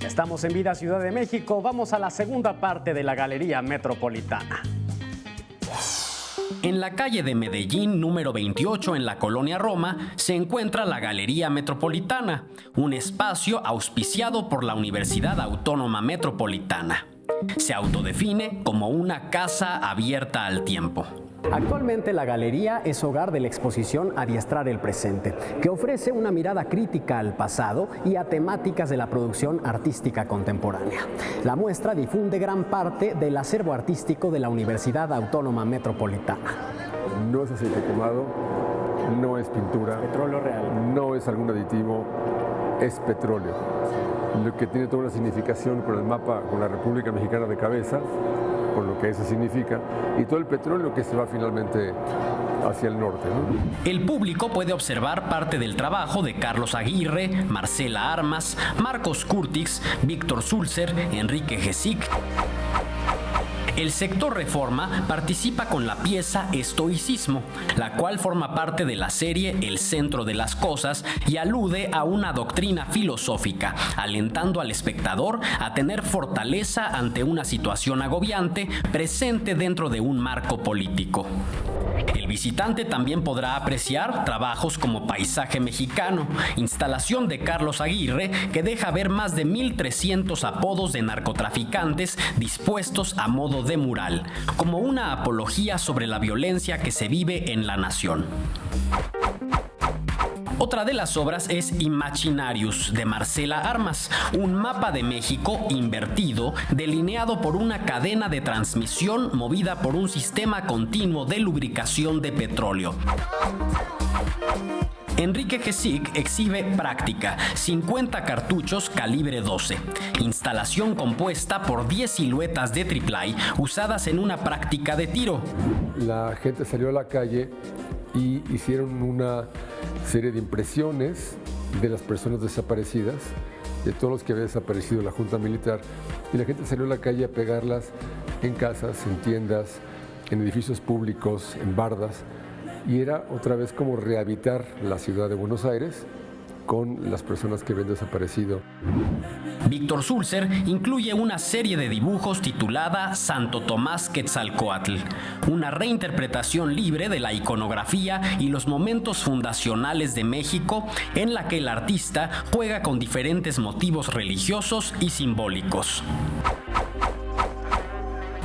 Estamos en Vida Ciudad de México. Vamos a la segunda parte de la Galería Metropolitana. En la calle de Medellín, número 28, en la colonia Roma, se encuentra la Galería Metropolitana, un espacio auspiciado por la Universidad Autónoma Metropolitana. Se autodefine como una casa abierta al tiempo. Actualmente la galería es hogar de la exposición Adiestrar el Presente, que ofrece una mirada crítica al pasado y a temáticas de la producción artística contemporánea. La muestra difunde gran parte del acervo artístico de la Universidad Autónoma Metropolitana. No es aceite quemado, no es pintura, Petróleo real. no es algún aditivo, es petróleo. Lo que tiene toda una significación con el mapa, con la República Mexicana de cabeza, con lo que eso significa, y todo el petróleo que se va finalmente hacia el norte, ¿no? El público puede observar parte del trabajo de Carlos Aguirre, Marcela Armas, Marcos Curtix, Víctor Sulzer, Enrique Gesick. El sector Reforma participa con la pieza Estoicismo, la cual forma parte de la serie El Centro de las Cosas y alude a una doctrina filosófica, alentando al espectador a tener fortaleza ante una situación agobiante presente dentro de un marco político. El visitante también podrá apreciar trabajos como Paisaje Mexicano, instalación de Carlos Aguirre, que deja ver más de 1,300 apodos de narcotraficantes dispuestos a modo de mural, como una apología sobre la violencia que se vive en la nación. Otra de las obras es Imaginarius, de Marcela Armas, un mapa de México invertido, delineado por una cadena de transmisión movida por un sistema continuo de lubricación de petróleo. Enrique Gesick exhibe Práctica, 50 cartuchos calibre 12, instalación compuesta por 10 siluetas de triplay usadas en una práctica de tiro. La gente salió a la calle y hicieron una serie de impresiones de las personas desaparecidas, de todos los que había desaparecido la Junta Militar, y la gente salió a la calle a pegarlas en casas, en tiendas, en edificios públicos, en bardas, y era otra vez como rehabitar la ciudad de Buenos Aires con las personas que habían desaparecido. Víctor Sulzer incluye una serie de dibujos titulada Santo Tomás Quetzalcóatl, una reinterpretación libre de la iconografía y los momentos fundacionales de México, en la que el artista juega con diferentes motivos religiosos y simbólicos.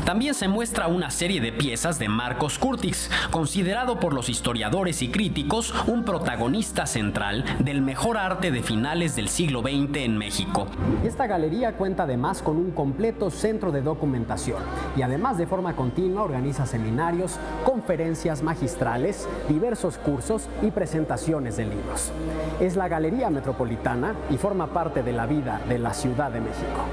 También se muestra una serie de piezas de Marcos Curtix, considerado por los historiadores y críticos un protagonista central del mejor arte de finales del siglo XX en México. Esta galería cuenta además con un completo centro de documentación y además de forma continua organiza seminarios, conferencias magistrales, diversos cursos y presentaciones de libros. Es la Galería Metropolitana y forma parte de la vida de la Ciudad de México.